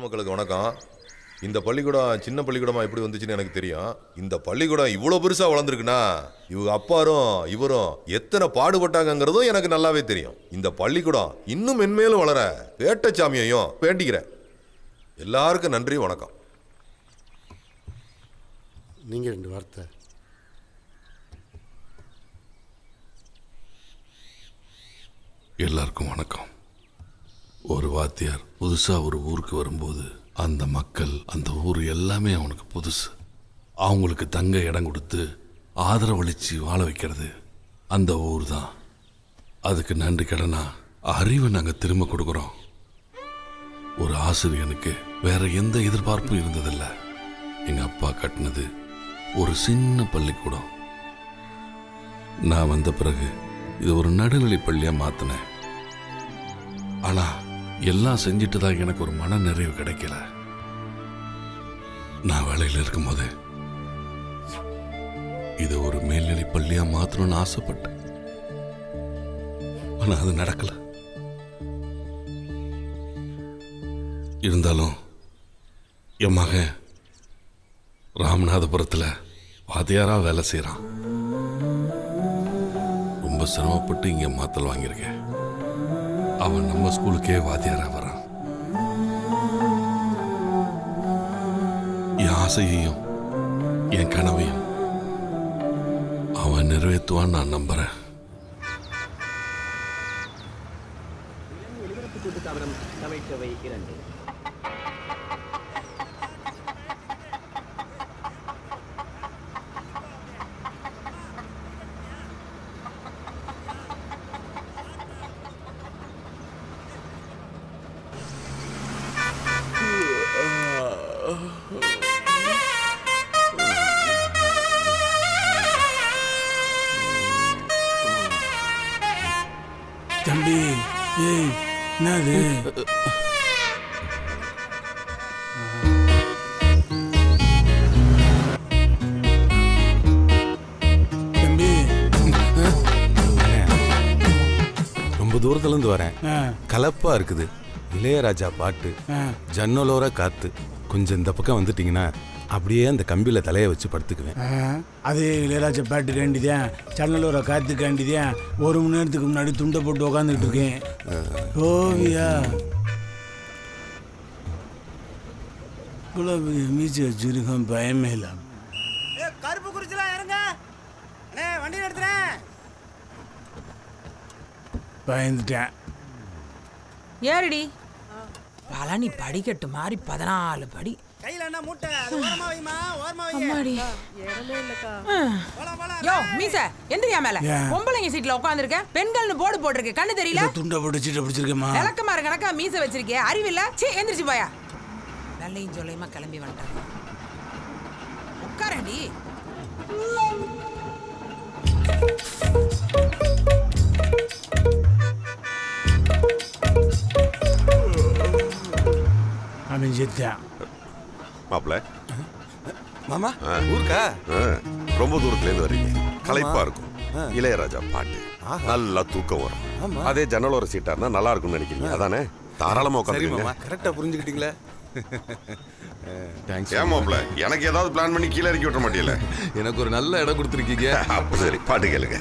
மக்களுக்கு வணக்கம். இந்த பள்ளிக்கூடம் சின்ன பள்ளிக்கூடமா எப்படி வந்துச்சுன்னு எனக்கு தெரியும். இந்த பள்ளிக்கூடம் இவ்வளோ பெருசாக வளர்ந்துருக்குன்னா இவங்க அப்பாரும் இவரும் எத்தனை பாடுபட்டாங்கிறதும் எனக்கு நல்லாவே தெரியும். இந்த பள்ளிக்கூடம் இன்னும் மென்மேலும் வளர வேட்டச்சாமியையும் வேண்டிக்கிறேன். எல்லாருக்கும் நன்றி, வணக்கம். நீங்கள் 2 வார்த்தை. எல்லாருக்கும் வணக்கம். ஒரு வாத்தியார் புதுசாக ஒரு ஊருக்கு வரும்போது அந்த மக்கள் அந்த ஊர் எல்லாமே அவனுக்கு புதுசு. அவங்களுக்கு தங்க இடம் கொடுத்து ஆதரவளித்து வாழ வைக்கிறது அந்த ஊர் தான். அதுக்கு நன்றி கடனா அறிவை நாங்கள் திரும்ப கொடுக்குறோம். ஒரு ஆசிரியனுக்கு வேற எந்த எதிர்பார்ப்பும் இருந்ததில்லை. எங்கள் அப்பா கட்டினது ஒரு சின்ன பள்ளிக்கூடம். நான் வந்த பிறகு இது ஒரு நடுநிலை பள்ளியாக மாற்றினேன். ஆனால் எல்லாம் செஞ்சுட்டு தான் எனக்கு ஒரு மன நிறைவு கிடைக்கல. நான் வேலையில் இருக்கும்போது இது ஒரு மேல்நிலை பள்ளியாக மாற்றணும்னு ஆசைப்பட்டேன். ஆனால் அது நடக்கல. இருந்தாலும் என் மகன் ராமநாதபுரத்தில் வாத்தியாராக வேலை செய்கிறான். ரொம்ப சிரமப்பட்டு இங்கே மாத்தல் வாங்கியிருக்கேன். அவன் நம்ம ஸ்கூலுக்கே வாத்தியாராக வரான். என் ஆசையையும் என் கனவையும் அவன் நிறைவேற்றுவான்னு நான் நம்புறேன். தம்பி, ஏய் என்னது? தம்பி, ரொம்ப தூரத்துல இருந்து வரேன். கலப்பா இருக்குது. இளையராஜா பாட்டு, ஜன்னலோர காத்து. கொஞ்சம் இந்த பக்கம் வந்துட்டீங்கன்னா அப்படியே அந்த கம்பியில தலையை வச்சு படுத்துக்குவேன். அது இளையராஜா பாட்டு வேண்டிதான், சன்னலோர காத்துக்கு வேண்டிதான். 1 மணி நேரத்துக்கு முன்னாடி துண்டை போட்டு உக்காந்துட்டு இருக்கேன். ஓவியா மீச்சு வச்சிருக்கோம், பயமே இல்லாம. கருப்பு குறிச்சலாம் இறங்க, வண்டி எடுத்துறேன். பயந்துட்டேன். ஏறிடி பழனி படிக்கட்டு மாதிரி 14 படி. கையில என்ன மூட்டை, அது ஓரமா வைமா, ஓரமா வை. அம்மாடி ஏறவே இல்லக்கா. யோ மீச எந்திரியா மேல. பொம்பளைங்க சீட்ல உட்கார்ந்திருக்க, பெண்கள்னு போர்டு போட்டுருக்கு, கண்ணு தெரியல? துண்டை போட்டு சீட்டை பிடிச்சிருக்கேம்மா. விளக்கமா கணக்கா மீச வச்சிருக்கே, அறிவில்ல? சீ எந்திரிச்சு போயா. நல்லையும் சொல்லையுமா கிளம்பி வந்துட்டாங்க. உட்காரண்டி. அவன் செத்தான். மாப்பிள்ள மாமா ஊருக்கா? ரொம்ப தூரத்துல இருந்து வரீங்க, களைப்பா இருக்கும். இளையராஜா பாட்டு நல்லா தூக்கம் வரும். அதே ஜன்னலோர சீட்டாருன்னா நல்லா இருக்கும்னு நினைக்கிறீங்க, அதானே? தாராளமா உட்காந்துருக்கீங்க. கரெக்டா புரிஞ்சுக்கிட்டீங்களே. ஏன் மாப்பிள்ள, எனக்கு ஏதாவது பிளான் பண்ணி கீழே இறக்கி விட்ட மாட்டீல? எனக்கு ஒரு நல்ல இடம் கொடுத்துருக்கீங்க. அப்ப சரி, பாட்டு கேளுங்க.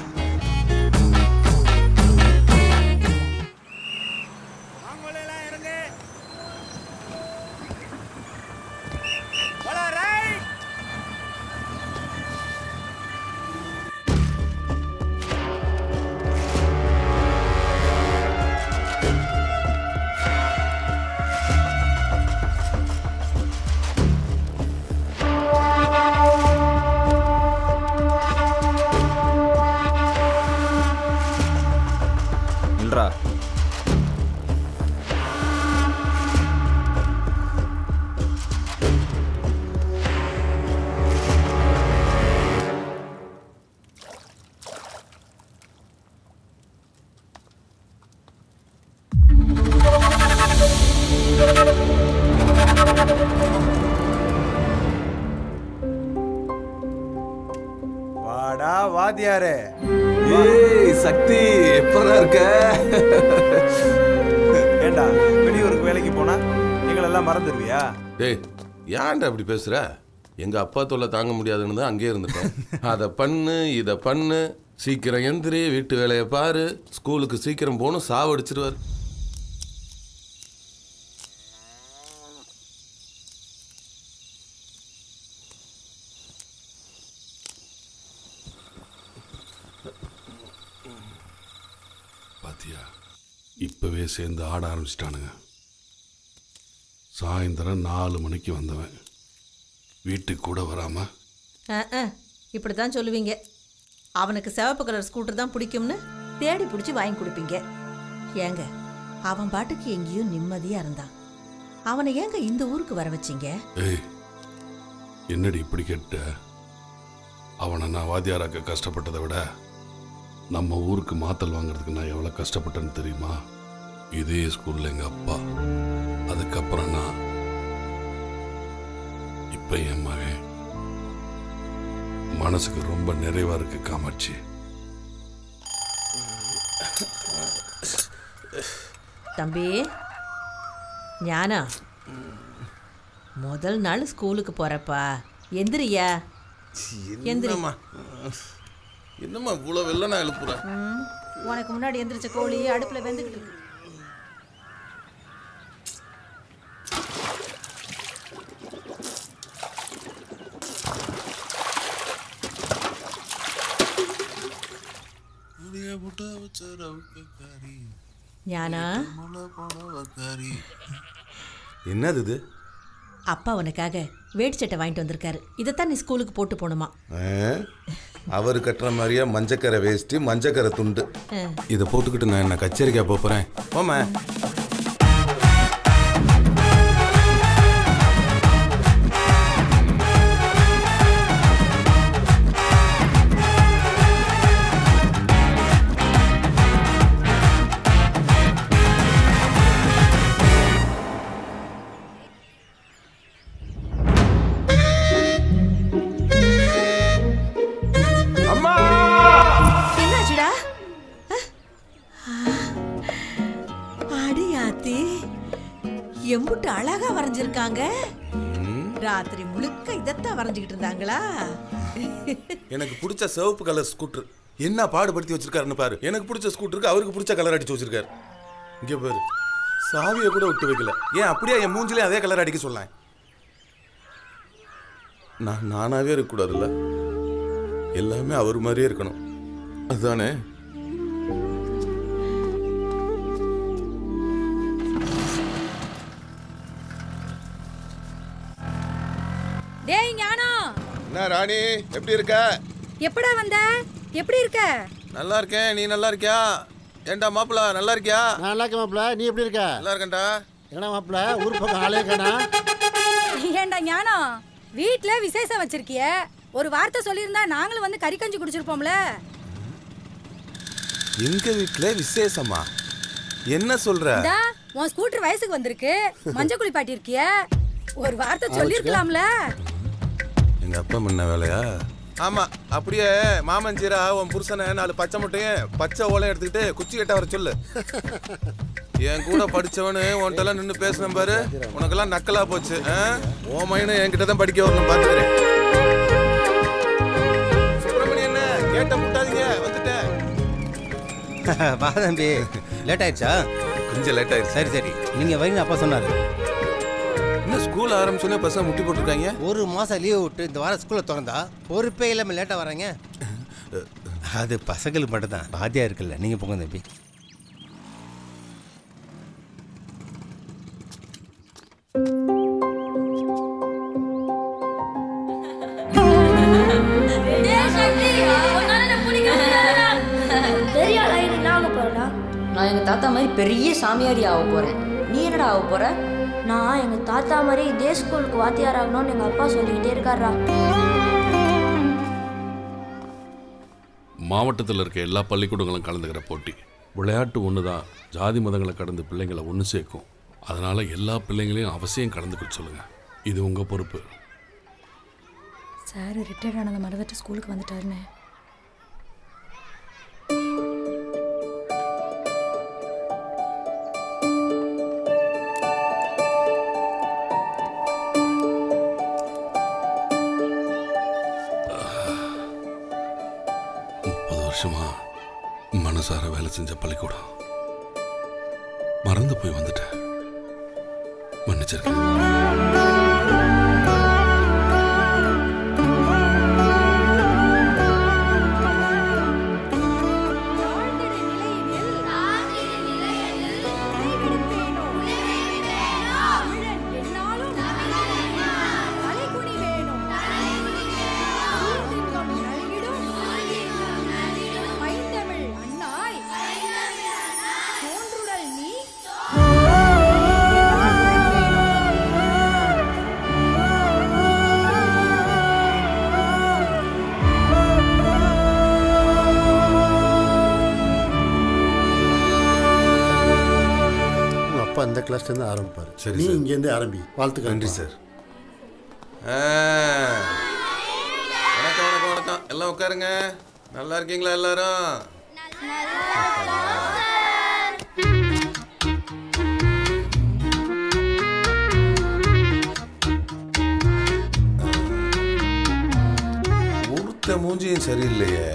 வாடா வாத்தியாரே. ஏய் சக்தி, எப்படா இருக்க? ஏண்டா வெளியூருக்கு வேலைக்கு போனா எங்களை சொந்தங்கள் எல்லாம் மறந்துடுவியா? டேய் ஏன்டா அப்படி பேசுற? எங்க அப்பா தொல்லை தாங்க முடியாதுன்னு தான் அங்கேயே இருந்துட்டேன். அதை பண்ணு இதை பண்ணு, சீக்கிரம் எந்திரி, வீட்டு வேலையை பாரு, ஸ்கூலுக்கு சீக்கிரம் போகணும், சாவடிச்சிருவார். பாத்தியா, இப்பவே சேர்ந்து ஆட ஆரம்பிச்சிட்டானுங்க. சாயந்தரம் 4 மணிக்கு வந்தவன் வீட்டுக்கு கூட வராம இப்படி தான் சொல்லுவீங்க. அவனுக்கு சிவப்பு கலர் ஸ்கூட்டர் தான் பிடிக்கும்னு தேடி பிடிச்சி வாங்கி கொடுப்பீங்க. ஏங்க அவன் பாட்டுக்கு எங்கேயும் நிம்மதியா இருந்தான். அவனை ஏங்க இந்த ஊருக்கு வர வச்சிங்க? ஏய் என்னடி இப்படி கேட்ட? அவனை நான் வாத்தியாராக்க கஷ்டப்பட்டதை விட நம்ம ஊருக்கு மாத்தல் வாங்குறதுக்கு நான் எவ்வளவு கஷ்டப்பட்டேன்னு தெரியுமா? இதே ஸ்கூல்ல எங்க அப்பா, அதுக்கப்புறம் நான், இப்ப என் மகன். மனசுக்கு ரொம்ப நிறைவா இருக்கு காமாட்சி. தம்பி ஞானா, முதல் நாள் ஸ்கூலுக்கு போறப்பா, எந்திரியா எந்திரிமா. என்னம்மா இவ்வளவு வெள்ள நான் எழுப்புறேன்? உனக்கு முன்னாடி எந்திரிச்ச கோழி அடுப்புல வெந்துக்கிட்டு இருக்கு. ஞானா, என்னது இது? அப்பா உனக்காக வேட்டி சட்டை வாங்கிட்டு வந்திருக்காரு. இதைத்தான் நீ ஸ்கூலுக்கு போட்டு போகணுமா? அவர் கட்டுற மாதிரியா மஞ்சக்கரை வேஷ்டி, மஞ்சக்கரை துண்டு. இதை போட்டுக்கிட்டு நான் என்ன கச்சேரிக்கா போறேன்? போமா. எம்புட்டு அழகா வரைஞ்சிருக்காங்க. ராத்திரி முழுக்க இதத்தான் வரைஞ்சுக்கிட்டு இருந்தாங்களா? எனக்கு பிடிச்ச சிவப்பு கலர் ஸ்கூட்டர் என்ன பாடுபடுத்தி வச்சிருக்காருன்னு பாரு. எனக்கு பிடிச்ச ஸ்கூட்டருக்கு அவருக்கு பிடிச்ச கலர் அடிச்சு வச்சிருக்காரு. இங்க பாரு, சாவியை கூட விட்டு வைக்கல. ஏன் அப்படியே என் மூஞ்சிலே அதே கலர் அடிக்க சொல்லலாம்? நான் நானாவே இருக்கக்கூடாதுல்ல, எல்லாமே அவர் மாதிரியே இருக்கணும். அதுதானே? டேய் ஞானா. என்ன ராணி, எப்படி இருக்க? எப்படா வந்த? எப்படி இருக்க? நல்லா இருக்கேன். நீ நல்லா இருக்கியா? ஏண்டா மாப்பிள்ள, நல்லா இருக்கியா? நான் நல்லா இருக்கேன் மாப்பிள்ள. நீ எப்படி இருக்க? நல்லா இருக்கேன்டா. என்ன மாப்பிள்ள, ஊர் பக்கம் ஆளே காணா? ஏண்டா ஞானா, வீட்ல விசேஷம் வச்சிருக்கிய, ஒரு வார்த்தை சொல்லியிருந்தா நாங்களும் வந்து கறி கஞ்சி குடிச்சிருப்போம்ல. எங்க வீட்ல விசேஷமா? என்ன சொல்ற? உன் ஸ்கூட்டர் வயசுக்கு வந்திருக்கு, மஞ்சள் குளிப்பாட்டி இருக்கிய, ஒரு வார்த்தை சொல்லிருக்கலாம்ல. எங்க அப்பா முன்ன வேலையா? ஆமா, அப்படியே மாமஞ்சீரா உன் புருஷனை 4 பச்சை முட்டையும் பச்சை ஓலை எடுத்துக்கிட்டு குச்சி கட்ட வர சொல்லு. என் கூட படிச்சவனு உன்ட்டெல்லாம் நின்று பேசின பாரு, உனக்கெல்லாம் நக்கலா போச்சு. உன் மையனை என்கிட்ட தான் படிக்க வரணும், பாத்துக்கிறேன். சுப்பிரமணியன் என்ன கேட்ட முட்டாதீங்க, வந்துட்டேன். வா தம்பி, லேட் ஆயிடுச்சா? கொஞ்சம் லேட் ஆயிடுச்சு. சரி சரி, நீங்க வைங்க, அப்பா சொன்னாரு. என்ன ஸ்கூல் ஆரம்பிச்சோன்னே பசங்க முட்டி போட்டுருக்காங்க? 1 மாசம் லீவ் விட்டு இந்த வாரம் ஸ்கூல்ல திறந்தா பொறுப்பே இல்லாம லேட்டா வராங்க. அது பசங்களுக்கு மட்டும் தான், பாதியா இருக்குல்ல. நீங்க போங்க தம்பி. நான் எங்க தாத்தா மாதிரி பெரிய சாமியாடி ஆக போறேன். நீ என்னடா ஆக போற? நான் எங்க தாத்தா மாதிரி இதே ஸ்கூலுக்கு வாத்தியார் ஆகணும்னு எங்க அப்பா சொல்லிக்கிட்டே இருக்காரா. மாவட்டத்தில் இருக்க எல்லா பள்ளிக்கூடங்களும் கலந்துக்கிற போட்டி. விளையாட்டு ஒன்று தான் ஜாதி மதங்களை கடந்து பிள்ளைங்களை ஒன்று சேர்க்கும். அதனால எல்லா பிள்ளைங்களையும் அவசியம் கலந்துக்க சொல்லுங்க. இது உங்க பொறுப்பு. சார் ரிட்டையர்ட் ஆனதை மறந்துட்டு ஸ்கூலுக்கு வந்துட்டாருன்னு. வருஷமா மனசார வேலை செஞ்ச பள்ளிக்கூடம் மறந்து போய் வந்துட்டேன். மன்னிச்சிருக்கேன். அந்த கிளாஸ்லேருந்து ஆரம்பிப்பார். சரி, நீ சார். இங்கேருந்து ஆரம்பி. வாழ்த்துக்கள். நன்றி சார். வணக்கம் வணக்கம் வணக்கம். எல்லாம் உட்காருங்க. நல்லா இருக்கீங்களா எல்லாரும்? ஒருத்த மூஞ்சியும் சரியில்லையே.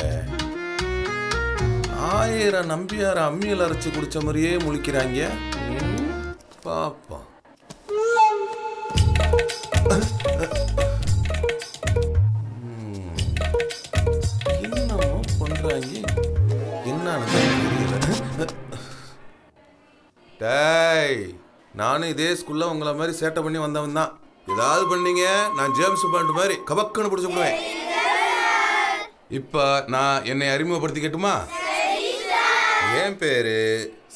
1000 நம்பியார அம்மியில் அரைச்சு குடிச்ச மாதிரியே முழிக்கிறாங்க. பாப்பா என்னமோ பண்றாங்க. என்னன்னு தெரியல. டேய், நானும் இதே ஸ்கூல்ல உங்களை மாதிரி சேட்டை பண்ணி வந்தவன் தான். ஏதாவது பண்ணீங்க நான் ஜேம்ஸ் பாண்ட் மாதிரி கபக்குன்னு பிடிச்சு விடுவேன். இப்ப நான் என்னை அறிமுகப்படுத்திக்கட்டுமா? என் பேரு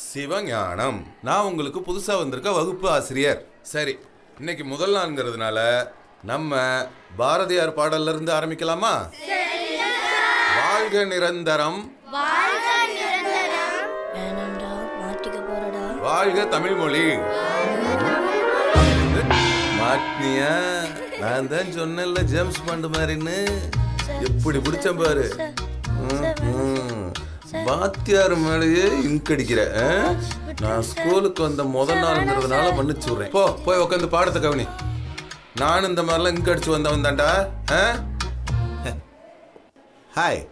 சிவஞானம். நான் உங்களுக்கு புதுசா வந்திருக்க வகுப்பு ஆசிரியர். சரி, இன்னைக்கு முதல் நாள்ங்கிறதுனால நம்ம பாரதியார் பாடல்ல இருந்து ஆரம்பிக்கலாமா? வாழ்க நிரந்தரம், வாழ்க தமிழ் மொழி. மாட்னியா? நான் தான் சொன்னேன்ல ஜேம்ஸ் பாண்ட் மாதிரின்னு. எப்படி பிடிச்சேன் பாரு. வாத்தியார் மேலேயே இங்க் அடிக்கிற. நான் ஸ்கூலுக்கு வந்த முதல் நாள்ங்கிறதுனால மன்னிச்சு விடுறேன். போய் உட்காந்து பாடத்தை கவனி. நானும் இந்த மாதிரிலாம் இங்க் அடிச்சு வந்தவன் தான்டா. ஹாய்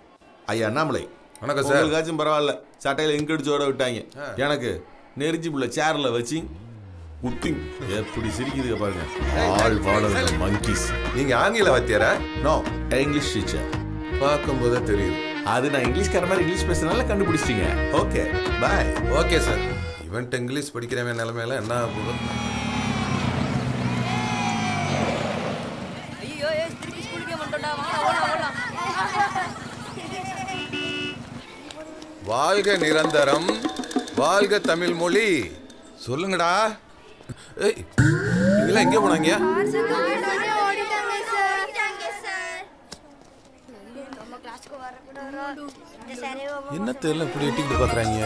ஐயா அண்ணாமலை. வணக்கம் சார். உங்களுக்காச்சும் பரவாயில்ல, சட்டையில் இங்க் அடிச்சு ஓட விட்டாங்க. எனக்கு நெருஞ்சி புள்ள சேர்ல வச்சு குத்தி எப்படி சிரிக்குது பாருங்க. ஆள் பாடல் மங்கீஸ். நீங்க ஆங்கில வாத்தியாரா? No, English teacher. பார்க்கும்போதே தெரியுது. அது நான் இங்கிலீஷ்கார மாதிரி இங்கிலீஷ் பேசுறதுனால கண்டுபிடிச்சிட்டீங்க. Okay bye. Okay sir. இவன்ட்டு இங்கிலீஷ் படிக்கிறவன் நிலைமையில என்ன ஆகுது? வாழ்க நிரந்தரம், வாழ்க தமிழ் மொழி. சொல்லுங்கடா. ஏய், நீங்களாம் எங்கே போனாங்க? என்ன தெரியல, இப்படி எட்டிக்கிட்டு பாக்குறாங்க.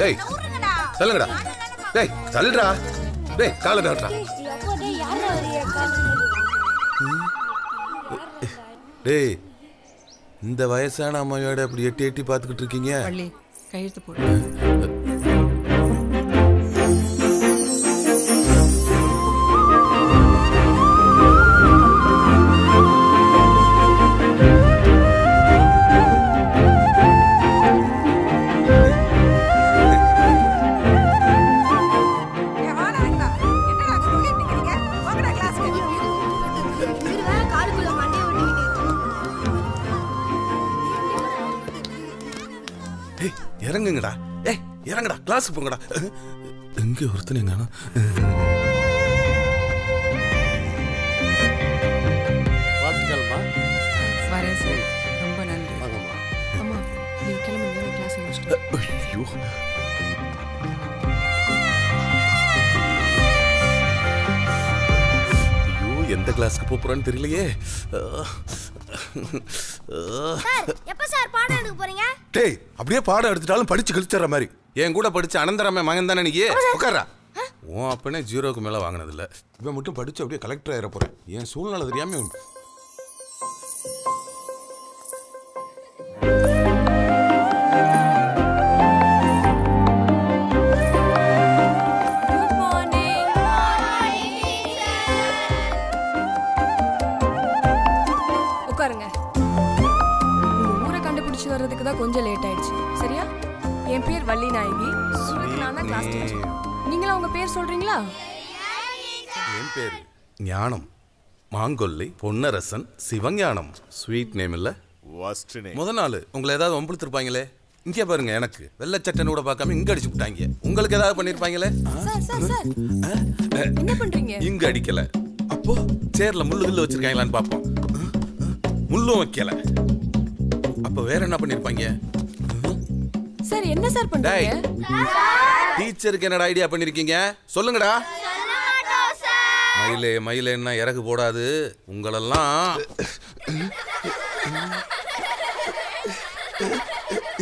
டேய் தள்ளுங்கடா. டேய் தள்ளுடா. டேய் காலை தள்ளுடா. டேய், இந்த வயசான அம்மாவோட அப்படி எட்டி எட்டி பார்த்துக்கிட்டு இருக்கீங்க. கையெழுத்து போடு. இறங்குங்கடா. ஏய் இறங்குடா, கிளாஸுக்கு போங்கடா. எங்க ஒருத்தனை எங்க? வாழ்த்துக்கள்மா. வரேன் சார். ரொம்ப நன்றி. அம்மா நீ கிளம்புங்க, கிளாஸ் முடிச்சிட்டு. ஐயோ, எந்த கிளாஸ்க்கு போறேன்னு தெரியலையே. எப்ப சார் பாடம் எடுக்க போறீங்க? டேய், அப்படியே பாடம் எடுத்துட்டாலும் படிச்சு கழிச்சற மாதிரி. என் கூட படிச்ச அனந்தராம மகன் தானே நீ? உட்கார்றா. உன் அப்பனே 0க்கு மேல வாங்கினது இல்ல. இவன் மட்டும் படிச்சு அப்படியே கலெக்டர் ஆயிர போறேன். என் சூழ்நிலை தெரியாம. என் பேர் வள்ளி நாயகி. ஸ்வீட் நான் தான் கிளாஸ் டீச்சர். நீங்களா உங்க பேர் சொல்றீங்களா? என் பேர் ஞானம், மாங்கொல்லி, பொன்னரசன், சிவஞானம். ஸ்வீட் நேம் இல்ல? முத நாள் உங்களை ஏதாவது வம்பிழுத்திருப்பாங்களே. இங்கே பாருங்க, எனக்கு வெள்ளச்சட்டன் கூட பார்க்காம இங்க அடிச்சு விட்டாங்க. உங்களுக்கு ஏதாவது பண்ணிருப்பாங்களே? என்ன பண்றீங்க? இங்க அடிக்கல. அப்போ சேர்ல முள்ளு கில்லு வச்சிருக்காங்களான்னு பாப்போம். முள்ளும் வைக்கல. அப்ப வேற என்ன பண்ணிருப்பாங்க? சார் என்ன சார் பண்றீங்க? டீச்சருக்கு என்னடா ஐடியா பண்ணிருக்கீங்க? சொல்லுங்கடா. மயிலே மயிலேன்னா இறகு போடாது. உங்களெல்லாம்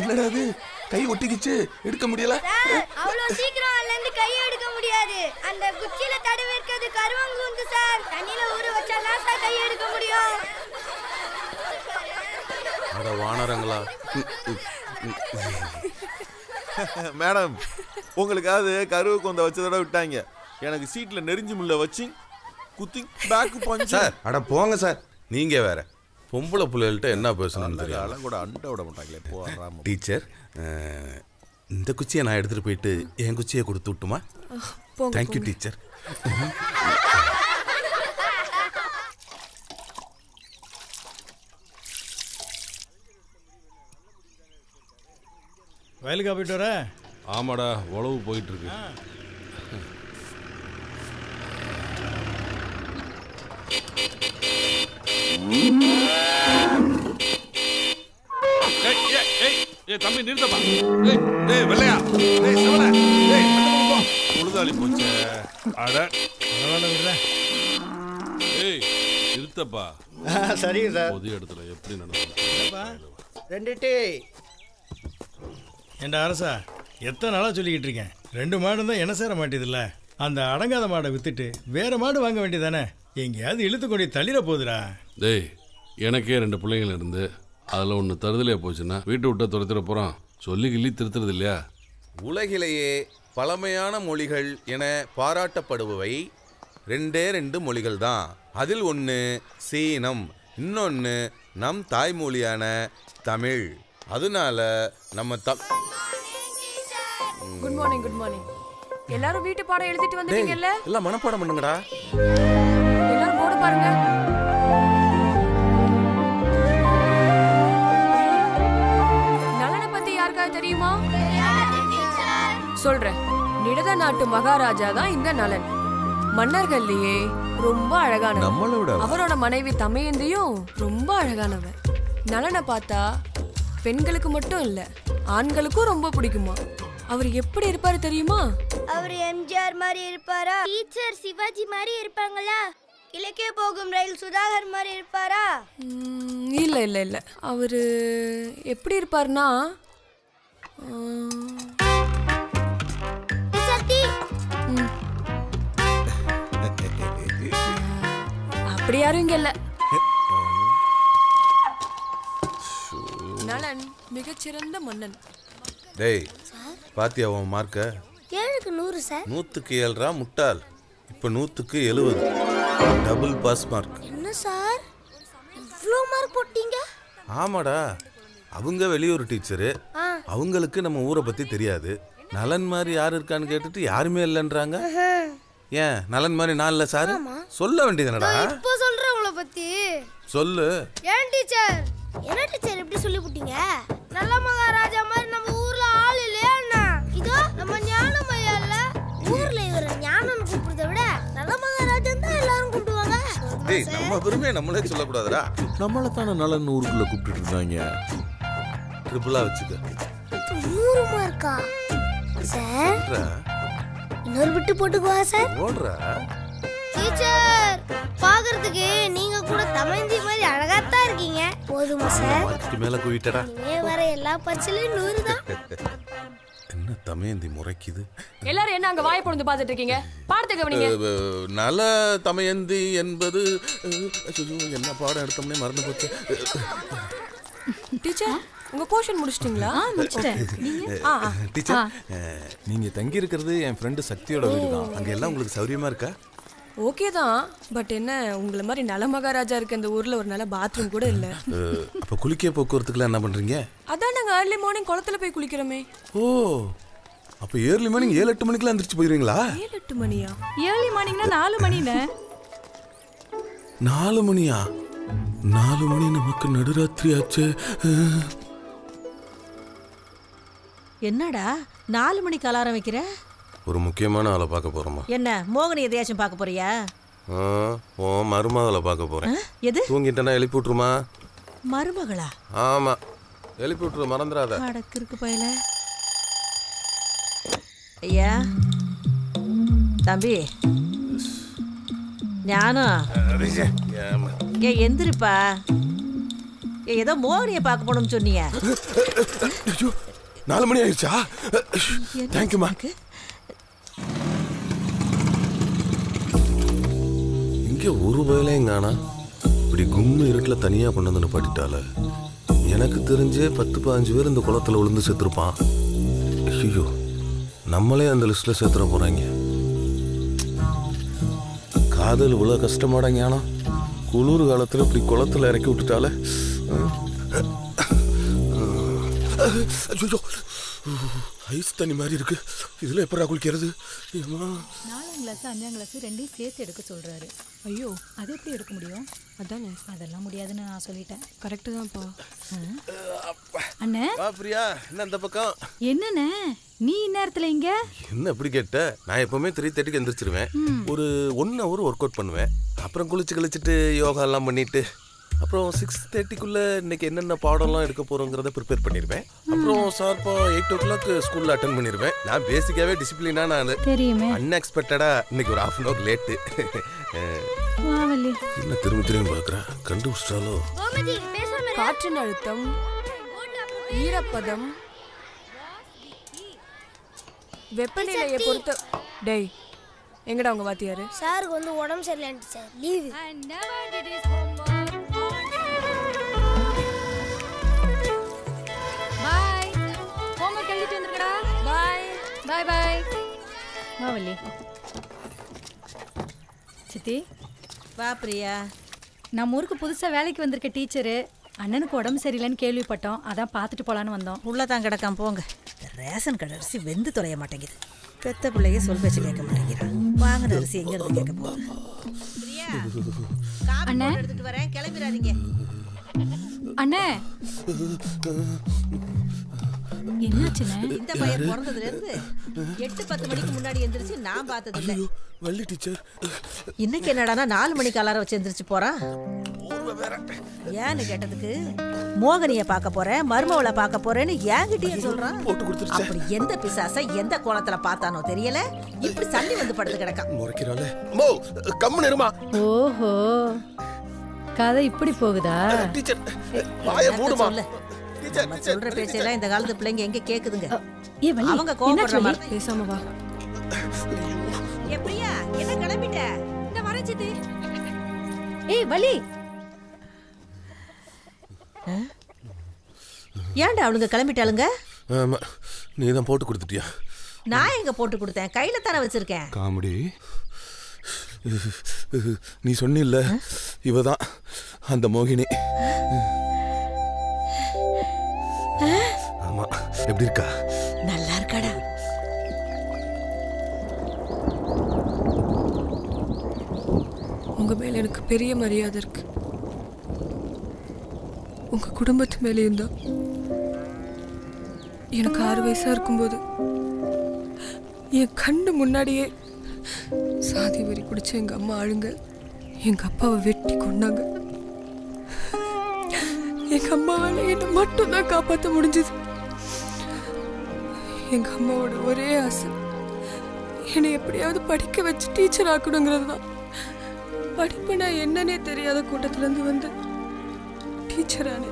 என்னடா அது? கை ஒட்டிக்கிச்சு, எடுக்க முடியல. அவ்வளவு சீக்கிரம் அதுல இருந்து கை எடுக்க முடியாது. அந்த குச்சியில தடவி இருக்கிறது கருவாங்குந்து சார். தண்ணியில ஊற வச்சாதான் சார் கை எடுக்க முடியும். அட வானரங்களா. மேடம், உங்களுக்காவது கருவு கொந்த வச்சதோட விட்டாங்க. எனக்கு சீட்ல நெறிஞ்சு முள்ள வச்சு குத்தி பேக் பஞ்சு. சார் அட போங்க சார். நீங்க வேற பொம்பளை புள்ளைகள்கிட்ட என்ன பேசணும்னு தெரியல. கூட அண்டை விட மாட்டாங்களே. போறாம டீச்சர், இந்த குச்சியை நான் எடுத்துட்டு போயிட்டு என் குச்சியை கொடுத்து விட்டுமா? Thank you teacher. வயலுக்கா போயிட்டு வர? ஆமாடா, உழவு போயிட்டு இருக்கு. தம்பி நிறுத்தப்பா. வெள்ளையா உழுதாளி போச்சு. அட நிறுத்தப்பா. சரிங்க சார். பொது இடத்துல எப்படி நடக்கும்? 2 டீ. ஏண்டா அரசா, எத்தனை நாளாக சொல்லிக்கிட்டு இருக்கேன், 2 மாடு தான் என்ன சேர மாட்டேதில்ல. அந்த அடங்காத மாடை வித்துட்டு வேற மாடு வாங்க வேண்டியதானே? எங்கேயாவது இழுத்து கொண்டு தள்ளிட போகுதுடா. டேய், எனக்கே 2 பிள்ளைங்கள் இருந்து அதில் ஒன்று தருதலையே போச்சுன்னா வீட்டை விட்ட துரத்திட போகிறான். சொல்லி கிள்ளி திருத்துறது இல்லையா? உலகிலேயே பழமையான மொழிகள் என பாராட்டப்படுபவை 2 மொழிகள் தான். அதில் ஒன்று சீனம், இன்னொன்று நம் தாய்மொழியான தமிழ். அதனால நம்ம குட் மார்னிங். Good morning. எல்லாரும் வீட்டு பாடம் எழுதிட்டு வந்துட்டீங்கல்ல? எல்லாம் மனப்பாடம் பண்ணுங்கடா. எல்லாரும் போர்டு பாருங்க. நலனை பத்தி யாருக்காவது தெரியுமா? சொல்றேன். நிடத நாட்டு மகாராஜா தான் இந்த நலன். மன்னர்கள்லயே ரொம்ப அழகானவர். அவரோட மனைவி தமயந்தியும் ரொம்ப அழகானவர். நலனை பார்த்தா பெண்களுக்கு மட்டும் இல்ல, ஆண்களுக்கும் ரொம்ப பிடிக்குமா. அவர் எப்படி இருப்பாரு தெரியுமா? அவர் எம்ஜிஆர் மாதிரி இருப்பாரா? டீச்சர் சிவாஜி மாதிரி இருப்பாங்களா? இலக்கிய போகும் ரயில் சுதாகர் மாதிரி இருப்பாரா? இல்ல இல்ல இல்ல. அவரு எப்படி இருப்பாருன்னா, அப்படி யாரும் இங்க இல்ல. நலன் மிகச்சிறந்த மன்னன். டேய், பாத்தியா உன் மார்க்க? 7க்கு 100 சார். 100க்கு 7 முட்டாள். இப்போ 100க்கு 70. Double pass mark. என்ன சார் இவ்ளோ மார்க் போட்டீங்க? ஆமாடா, அவங்க வெளியூர் டீச்சரு. அவங்களுக்கு நம்ம ஊரை பத்தி தெரியாது. நலன் மாதிரி யார் இருக்கான்னு கேட்டுட்டு யாருமே இல்லைன்றாங்க. ஏன் நலன் மாதிரி நான் இல்லை சார்? சொல்ல வேண்டியதுனடா. இப்போ சொல்றேன் உங்களை பத்தி. சொல்லு. ஏன் டீச்சர்? என்ன டீச்சர் இப்படி சொல்லி போட்டீங்க? நல்ல மகாராஜா மாதிரி நம்ம ஊர்ல ஆள் இல்லையா என்ன? இதோ நம்ம ஞானம் ஐயா இல்ல, ஊர்ல இவர ஞானம் கூப்பிடுறத விட நல்ல மகாராஜா தான் எல்லாரும் கூப்பிடுவாங்க. டேய், நம்ம பெருமையை நம்மளே சொல்லக்கூடாதுடா. நம்மள தானே நலன் ஊருக்குள்ள கூப்பிட்டு இருந்தாங்க. ட்ரிபிளா வச்சுக்க. 100 மார்க்கா சார்? இன்னொரு விட்டு போட்டுக்குவா சார்? ஓடுறா டீச்சர், பாக்குறதுக்கு நீங்க கூட தமயந்தி மாதிரி அழகாத்தான் இருக்கீங்க. போதுமா சார்? அதுக்கு மேல குவிட்டடா. நீ வர எல்லா பரிசிலையும் 100 தான். என்ன தமயந்தி முறைக்குது? எல்லாரும் என்ன அங்க வாயை பொளந்து பார்த்துட்டு இருக்கீங்க? பாடத்தை கவனிங்க. நல தமயந்தி என்பது என்ன பாடம் எடுத்தோம்னே மறந்து போச்சு. டீச்சர், உங்க போர்ஷன் முடிச்சிட்டீங்களா? டீச்சர், நீங்க தங்கி இருக்கிறது என் ஃப்ரெண்டு சக்தியோட வீடு தான். அங்க எல்லாம் உங்களுக்கு சௌரியமா இருக்கா? ஓகே தான், பட் என்ன உங்களை மாதிரி நல மகாராஜா இருக்க இந்த ஊர்ல ஒரு நல்ல பாத்ரூம் கூட இல்ல. அப்ப குளிக்க போக்குவரத்துக்குலாம் என்ன பண்றீங்க? அதான் நாங்க ஏர்லி மார்னிங் குளத்துல போய் குளிக்கிறோமே. ஓ, அப்ப ஏர்லி மார்னிங் 7-8 மணிக்கெல்லாம் எந்திரிச்சு போயிருவீங்களா? 7-8 மணியா? ஏர்லி மார்னிங்னா 4 மணினே. 4 மணியா? 4 மணி நமக்கு நடுராத்திரி ஆச்சு. என்னடா 4 மணிக்கு அலாரம் வைக்கிற? ஒரு முக்கியமான ஆளை பார்க்க போறோமா? என்ன மோகனி எதையாச்சும் பார்க்க போறியா? ஓ, மருமகளை பார்க்க போறேன். எது? தூங்கிட்டேன்னா எழுப்பி விட்டுருமா? மருமகளா? ஆமா, எழுப்பி விட்டுரு, மறந்துடாத. அடக்கிருக்கு பயல. ஐயா தம்பி ஞானம், ஏ எந்திரிப்பா. ஏதோ மோகனியை பார்க்க போகணும்னு சொன்னீங்க. 4 மணி ஆயிடுச்சா? தேங்க்யூமா. இங்கே ஒரு வேலையும் காணா. இப்படி கும்மி இருட்டில் தனியாக கொண்டு வந்து பாட்டிட்டால. எனக்கு தெரிஞ்சே 10-15 பேர் இந்த குளத்தில் விழுந்து செத்துருப்பான். ஐயோ, நம்மளே அந்த லிஸ்ட்டில் சேர்த்துட போகிறாங்க. காதல் இவ்வளோ கஷ்டமாடா ஞானம். குளிர் காலத்தில் இப்படி குளத்தில் இறக்கி விட்டுட்டால. ஐயோ, ஐஸ் தண்ணி மாதிரி இருக்கு. இதில் எப்படா குளிக்கிறது? 4ஆம் கிளாஸ் 5ஆம் கிளாஸ் ரெண்டையும் சேர்த்து எடுக்க சொல்றாரு. ஐயோ, அது எப்படி எடுக்க முடியும்? அதானே, அதெல்லாம் முடியாதுன்னு நான் சொல்லிட்டேன். கரெக்டு தான்ப்பா. அண்ணே பிரியா, என்ன இந்த பக்கம்? என்னண்ணே நீ இந்நேரத்துல இங்க? என்ன இப்படி கேட்ட? நான் எப்பவுமே 3:30க்கு எந்திரிச்சிருவேன். ஒரு 1 hour ஒர்க் அவுட் பண்ணுவேன். அப்புறம் குளிச்சு கழிச்சிட்டு யோகா எல்லாம் பண்ணிட்டு அப்புறம் 6:30க்குள்ள இன்னைக்கு என்னென்ன பாடம்லாம் எடுக்க போறோங்கிறத ப்ரிப்பேர் பண்ணிடுவேன். அப்புறம் ஷார்ப்பா 8 o'clock ஸ்கூல்ல அட்டென்ட் பண்ணிடுவேன். நான் பேசிக்காவே டிசிப்ளினான ஆளு. தெரியுமே. அன்எக்ஸ்பெக்டடா இன்னைக்கு ஒரு 1/2 hour லேட்டு. என்ன திரும்பி பார்க்குறேன், கண்டுபிடிச்சாலோ? காற்றின் அழுத்தம், ஈரப்பதம், வெப்பநிலையை பொறுத்த. டேய், எங்கடா உங்க வாத்தியாரு? சாருக்கு வந்து உடம்பு சரியில்லைன்னு சார், லீவு. பாய். ஹோம்வொர்க் எழுதிட்டு வந்துருங்கடா. பாய் பாய் பாய். மாவல்லி சித்தி. வா பிரியா. நம்ம ஊருக்கு புதுசாக வேலைக்கு வந்திருக்க டீச்சரு அண்ணனுக்கு உடம்பு சரியில்லைன்னு கேள்விப்பட்டோம். அதான் பார்த்துட்டு போகலான்னு வந்தோம். உள்ளதான் கிடக்காம போங்க. ரேஷன் கடை அரிசி வெந்து தொலைய மாட்டேங்குது. பெத்த பிள்ளைய சொல் பேச்சு கேட்க மாட்டேங்கிறான். வாங்கின அரிசி எங்க இருந்து கேட்க போகுது? அண்ணே எடுத்துட்டு வரேன், கிளம்பிடாதீங்க. அண்ணே என்னாச்சுண்ணே? இந்த பையன் பிறந்ததுல இருந்து 8-10 மணிக்கு முன்னாடி எந்திரிச்சு நான் பார்த்தது இல்லை. வள்ளி டீச்சர் இன்னைக்கு என்னடானா 4 மணிக்கு அலாரம் வச்சு எந்திரிச்சு போறான். ஏன்னு கேட்டதுக்கு மோகனியை பார்க்க போறேன், மருமவளை பார்க்க போறேன்னு என்கிட்டயே சொல்றான். அப்படி எந்த பிசாசை எந்த கோலத்துல பார்த்தானோ தெரியல, இப்படி சண்டை வந்து படுத்து கிடக்கான். ஓஹோ, கதை இப்படி போகுதா? சொல்ற பேச்செல்லாம் இந்த காலத்து பிள்ளைங்க எங்க கேக்குதுங்க? அவங்க கோபப்படுற மாதிரி. பேசாம வா. ஏ பிரியா, என்ன கிளம்பிட்ட? இந்த வரேன் சித்தி. ஏய் வலி, ஏன்டா அவளுங்க கிளம்பிட்டாளுங்க? நீ தான் போட்டு கொடுத்துட்டியா? நான் எங்க போட்டு கொடுத்தேன், கையில தானே வச்சிருக்கேன். காமெடி. நீ சொன்னில்ல, இவதான் அந்த மோகினி. ஆமா, எப்படி இருக்கா? நல்லா இருக்காடா. உங்க மேல எனக்கு பெரிய மரியாதை இருக்கு. உங்க குடும்பத்து மேலேயும் தான். எனக்கு 6 வயசா இருக்கும்போது என் கண்ணு முன்னாடியே சாதி வெறி பிடிச்ச எங்க அம்மா ஆளுங்க எங்க அப்பாவை வெட்டி கொண்டாங்க. எங்க அம்மாவால என்னை மட்டும் தான் காப்பாற்ற முடிஞ்சது. எங்க அம்மாவோட ஒரே ஆசை என்னை எப்படியாவது படிக்க வச்சு டீச்சர் ஆக்கணுங்கிறது தான். படிப்புனா என்னன்னே தெரியாத கூட்டத்துல இருந்து வந்து டீச்சரானே.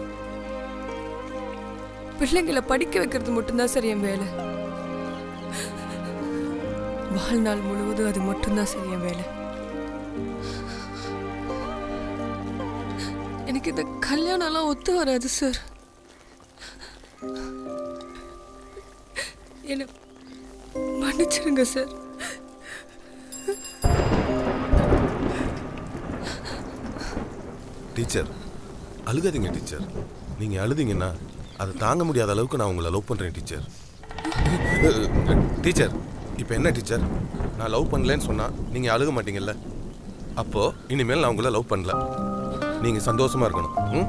பிள்ளைங்களை படிக்க வைக்கிறது மட்டும்தான் சரி என் வேலை. வாழ்நாள் முழுவதும் அது மட்டும்தான் சரி என் வேலை. எனக்கு இந்த கல்யாணம்லாம் ஒத்து வராது சார். என்ன மன்னிச்சிருங்க சார். Teacher அழுகாதீங்க teacher. நீங்கள் அழுதீங்கன்னா அதை தாங்க முடியாத அளவுக்கு நான் உங்களை லவ் பண்ணுறேன் டீச்சர். டீச்சர் இப்போ என்ன டீச்சர், நான் லவ் பண்ணலன்னு சொன்னால் நீங்கள் அழுக மாட்டீங்கல்ல? அப்போது இனிமேல் நான் உங்களை லவ் பண்ணல. நீங்கள் சந்தோஷமாக இருக்கணும். ம்.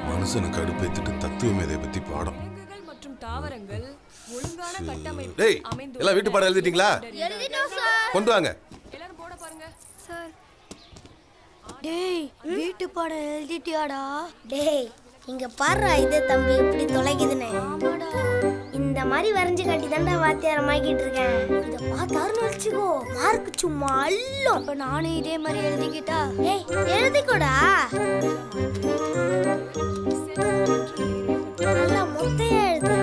மனுஷனுக்கு அடுப்பேத்துட்டு தத்துவ மேதை பத்தி பாடம். டேய் எல்லாம் வீட்டு பாடம் எழுதிட்டீங்களா? கொண்டு வாங்க. டேய் வீட்டு பாடம் எழுதிட்டியாடா? டேய் இங்க பாருடா இதே தம்பி எப்படி தொலைக்குதுன்னு. இந்த மாதிரி வரைஞ்சு காட்டி தான்டா வாத்தியாரமாக்கிட்டு இருக்கேன். இத பார்த்தாருன்னு வச்சுக்கோ மார்க் சும்மா அள்ளும். அப்ப நானும் இதே மாதிரி எழுதிக்கிட்டா? ஏய் எழுதிக்கோடா. நல்லா மொத்தையா எழுது.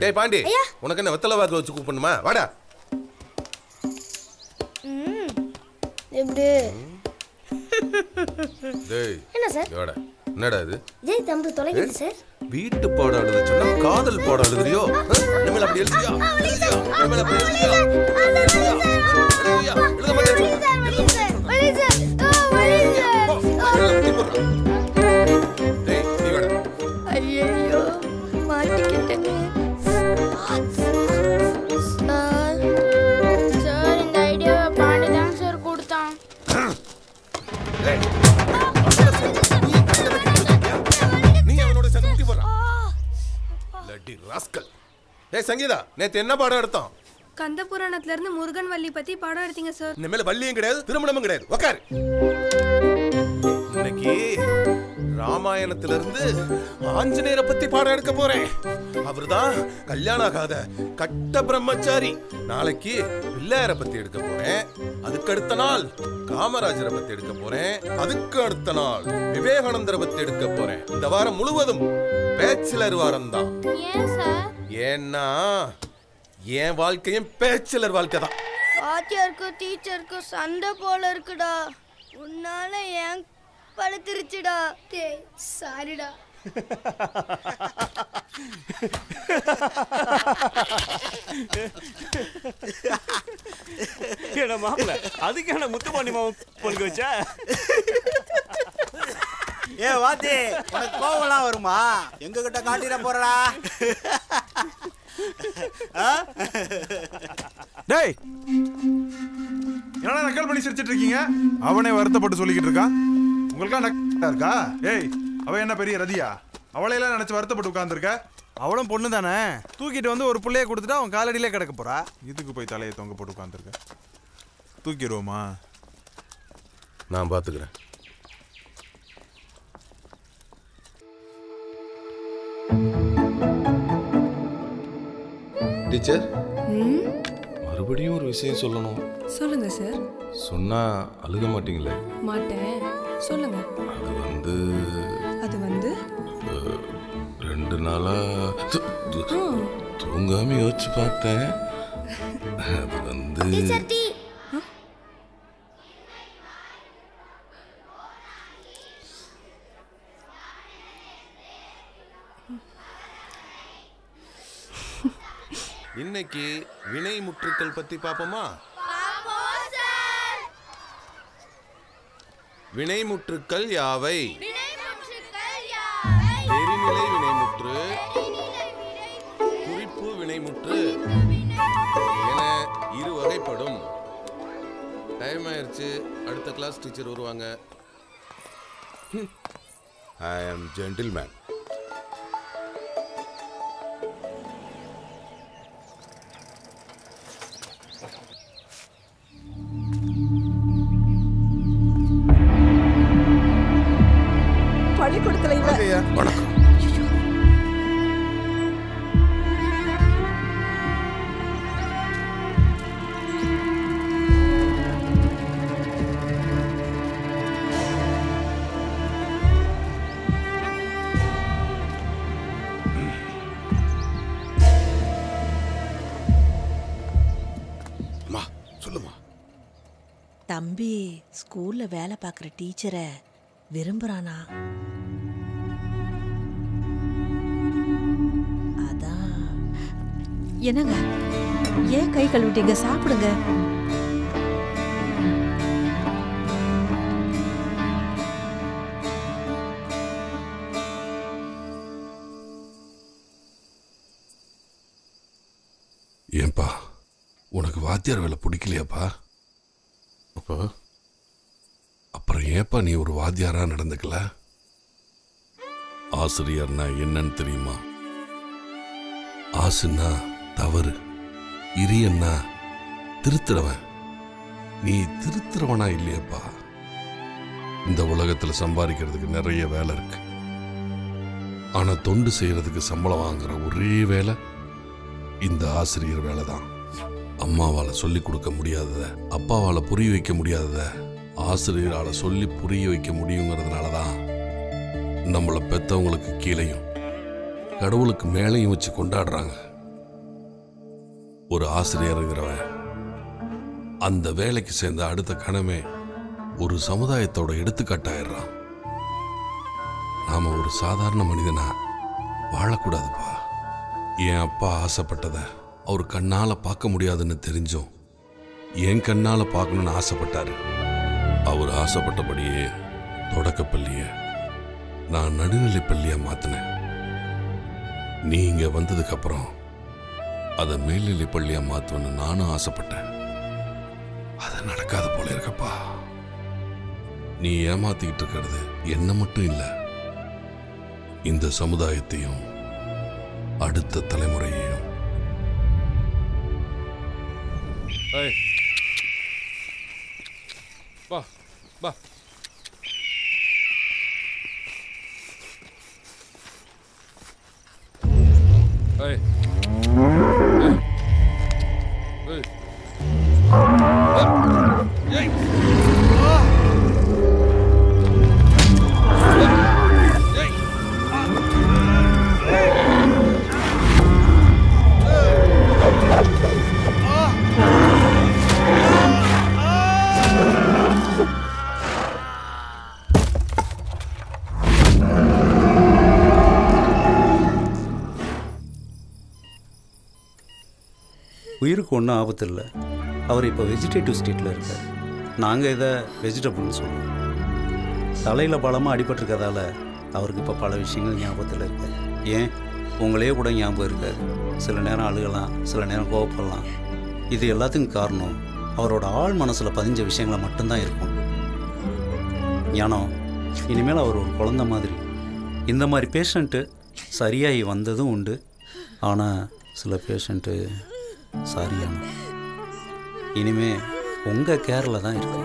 டேய் பாண்டி உனக்கு என்ன வெத்தலை வாக்கு வச்சு கூப்பிடணுமா? வாடா. எப்படி? டேய் என்ன சார்? வாடா. என்னடா இது? ஜெய் தம்பி தொலைக்குது சார். வீட்டு பாடம் எழுத சொன்னா காதல் பாடம் எழுதுறியோ? நம்மள அப்படி எழுதியா? நம்மள அப்படி எழுதியா? எழுத மாட்டேன். டேய் நீ வாடா. ஐயோ மாட்டிக்கிட்டேங்க. சார் இந்த ஐடியாவை பாண்டி தான் சார் கொடுத்தான். நீ அவனோட சங்கத்தி போறா. லட்டி ராஸ்கல். டேய் சங்கீதா நேத்து என்ன பாடம் எடுத்தோம்? கந்த புராணத்துல இருந்து முருகன் வள்ளி பத்தி பாடம் எடுத்தீங்க சார். இந்த மேல வள்ளியும் கிடையாது திருமணமும் கிடையாது. உட்காரு. இன்னைக்கு ராமாயணத்துல இருந்து ஆஞ்சநேயரை பத்தி பாடம் எடுக்க போறேன். அவர்தான் கல்யாணம் ஆகாத கட்ட பிரம்மச்சாரி. நாளைக்கு பிள்ளையாரை பத்தி எடுக்க போறேன். அதுக்கு அடுத்த நாள் காமராஜரை பத்தி எடுக்க போறேன். அதுக்கு அடுத்த நாள் விவேகானந்தரை பத்தி எடுக்க போறேன். இந்த வாரம் முழுவதும் பேச்சுலர் வாரம் தான். ஏன் சார்? ஏன்னா என் வாழ்க்கையும் பேச்சுலர் வாழ்க்கை தான். வாத்தியாருக்கும் டீச்சருக்கும் சண்டை போல இருக்குடா. உன்னால ஏன் படுத்துருச்சுடா. டேய் சாரிடா. என்ன மாப்பிள்ள அதுக்கு என்ன முத்துப்பாண்டி மாமா பொழுது வச்சா? ஏ வாத்தி உனக்கு கோவம்லாம் வருமா? எங்க கிட்ட காட்டிட போறடா. டேய் என்னடா நக்கல் பண்ணி சிரிச்சிட்டு இருக்கீங்க? அவனே வருத்தப்பட்டு சொல்லிக்கிட்டு இருக்கான். உங்களுக்கா நக்கலா இருக்கா? ஏய் அவ என்ன பெரிய ரதியா? அவளையெல்லாம் நினைச்சு வருத்தப்பட்டு உட்கார்ந்துருக்க? அவளும் பொண்ணு தானே. தூக்கிட்டு வந்து ஒரு பிள்ளைய கொடுத்துட்டு அவன் காலடியிலே கிடக்க போறா. இதுக்கு போய் தலையை தொங்க போட்டு உட்கார்ந்துருக்க. தூக்கிடுவோமா? நான் பாத்துக்கிறேன். டீச்சர் மறுபடியும் ஒரு விஷயம் சொல்லணும். சொல்லுங்க சார். சொன்னா அழுக மாட்டீங்களே? மாட்டேன். சொல்லுங்க. அது வந்து 2 நாளா தூங்காம யோசிச்சு பார்த்தேன். அது வந்து இன்னைக்கு வினை முற்றுக்கள் பத்தி பாப்போமா? வினை முற்றுக்கள் யாவை? தெரிநிலை வினைமுற்று, குறிப்பு வினைமுற்று என 2 வகைப்படும். டைம் ஆயிடுச்சு. அடுத்த கிளாஸ் டீச்சர் வருவாங்க. ஐ ஆம் ஜென்டில்மேன். பள்ளிக்கூடத்துல வணக்கம். தம்பி ஸ்கூல்ல வேலை பார்க்குற டீச்சரை விரும்புறானா? அதான். என்னங்க ஏன் கை கழுவிட்டீங்க? சாப்பிடுங்க. ஏன்பா உனக்கு வாத்தியார் வேலை பிடிக்கலையாப்பா? அப்போ அப்புறம் ஏப்பா நீ ஒரு வாத்தியாரா நடந்துக்கல? ஆசிரியர்னா என்னன்னு தெரியுமா? ஆசுன்னா தவறு, இரியன்னா திருத்துறவன். நீ திருத்துறவனா இல்லையப்பா. இந்த உலகத்துல சம்பாதிக்கிறதுக்கு நிறைய வேலை இருக்கு. ஆனா தொண்டு செய்யறதுக்கு சம்பளம் வாங்குற ஒரே வேலை இந்த ஆசிரியர் வேலை தான். அம்மாவால சொல்லி கொடுக்க முடியாதத, அப்பாவால புரிய வைக்க முடியாதத ஆசிரியரால சொல்லி புரிய வைக்க முடியுங்கிறதுனால தான் நம்மளை பெத்தவங்களுக்கு கீழையும் கடவுளுக்கு மேலையும் வச்சு கொண்டாடுறாங்க. ஒரு ஆசிரியருங்கிறவன் அந்த வேலைக்கு சேர்ந்த அடுத்த கணமே ஒரு சமுதாயத்தோட எடுத்துக்காட்டாயிடுறான். நாம ஒரு சாதாரண மனிதனா வாழக்கூடாதுப்பா. என் அப்பா ஆசைப்பட்டத அவர் கண்ணால பார்க்க முடியாதுன்னு தெரிஞ்சும் என் கண்ணால பார்க்கணும்னு ஆசைப்பட்டாரு. அவர் ஆசைப்பட்டபடியே தொடக்கப்பள்ளிய நான் நடுநிலை பள்ளியா மாத்தினேன். நீ இங்க வந்ததுக்கு அப்புறம் அதை மேல்நிலை பள்ளியா மாத்துவேன்னு நானும் ஆசைப்பட்டேன். அது நடக்காத போல இருக்கப்பா. நீ ஏமாத்திக்கிட்டு இருக்கிறது என்ன மட்டும் இல்ல, இந்த சமுதாயத்தையும் அடுத்த தலைமுறையையும். வா வா. ஏய் ஏய் ஏய் உயிருக்கு ஒன்றும் ஆபத்து இல்லை. அவர் இப்போ வெஜிடேட்டிவ் ஸ்டேட்டில் இருக்கார். நாங்கள் இதை வெஜிடபிள்னு சொல்லுவோம். தலையில் பலமாக அடிபட்டிருக்கதால அவருக்கு இப்போ பல விஷயங்கள் ஞாபகத்தில் இருக்காது. ஏன் உங்களையே கூட ஞாபகம் இருக்காது. சில நேரம் அழுகலாம், சில நேரம் கோவப்படலாம். இது எல்லாத்துக்கும் காரணம் அவரோட ஆழ் மனசில் பதிஞ்ச விஷயங்களை மட்டும்தான் இருக்கும். ஞானம் இனிமேல் அவர் ஒரு குழந்தை மாதிரி. இந்த மாதிரி பேஷண்ட்டு சரியாகி வந்ததும் உண்டு. ஆனால் சில பேஷண்ட்டு சரியான இனிமே உங்கள் கேரில் தான் இருக்கு.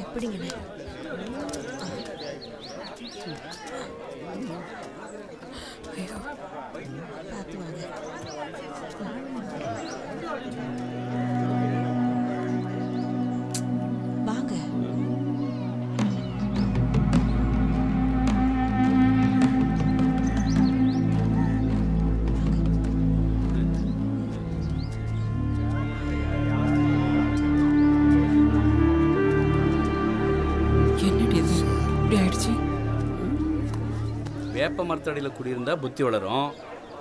எப்படிங்க பார்த்து வாங்க. வாங்க. என்னடி இது இப்படி ஆயிடுச்சு? வேப்ப மரத்தடியில் குடியிருந்தா புத்தி வளரும்,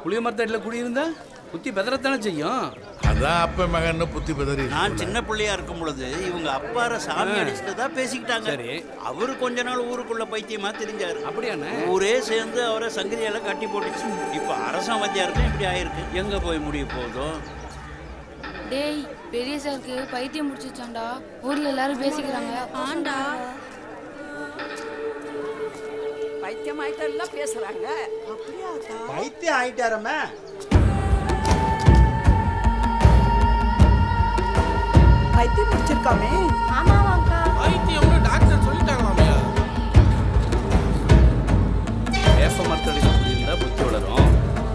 புளிய மரத்தடியில் குடியிருந்தா புத்தி பெதறத்தானே செய்யும். அதான் அப்ப மகன்னு புத்தி பெதறி. நான் சின்ன பிள்ளையா இருக்கும் பொழுது இவங்க அப்பார சாமி அடிச்சுட்டு தான் பேசிக்கிட்டாங்க. சரி. அவரு கொஞ்ச நாள் ஊருக்குள்ள பைத்தியமா தெரிஞ்சாரு. அப்படியானே? ஊரே சேர்ந்து அவரை சங்கிலியால கட்டி போட்டுச்சு. இப்ப அரசாங்க மத்தியாருக்கும் இப்படி ஆயிருக்கு. எங்க போய் முடிய போதோ? டேய், பெரிய சாருக்கு பைத்தியம் முடிச்சிச்சாண்டா. ஊர்ல எல்லாரும் பேசிக்கிறாங்க. ஆண்டா, பைத்தியம் ஆயிட்டா பேசுறாங்க. பைத்தியம் ஆயிட்டாரம்மா. பைத்தியம் முடிச்சிருக்காமே. ஆமாவாங்கா. பைத்தியம்னு டாக்டர் சொல்லிட்டாங்களாமே. வேப்ப மரத்தடியில் குடியிருந்தா புத்தி வளரும்,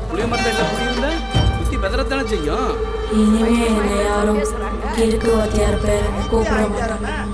புளிய மரத்தடியில் குடியிருந்தா புத்தி பெதறத்தானே செய்யும். இனிமே என்னை யாரும் கிறுக்கு வாத்தியார் பேர் கூப்பிட மாட்டாங்க.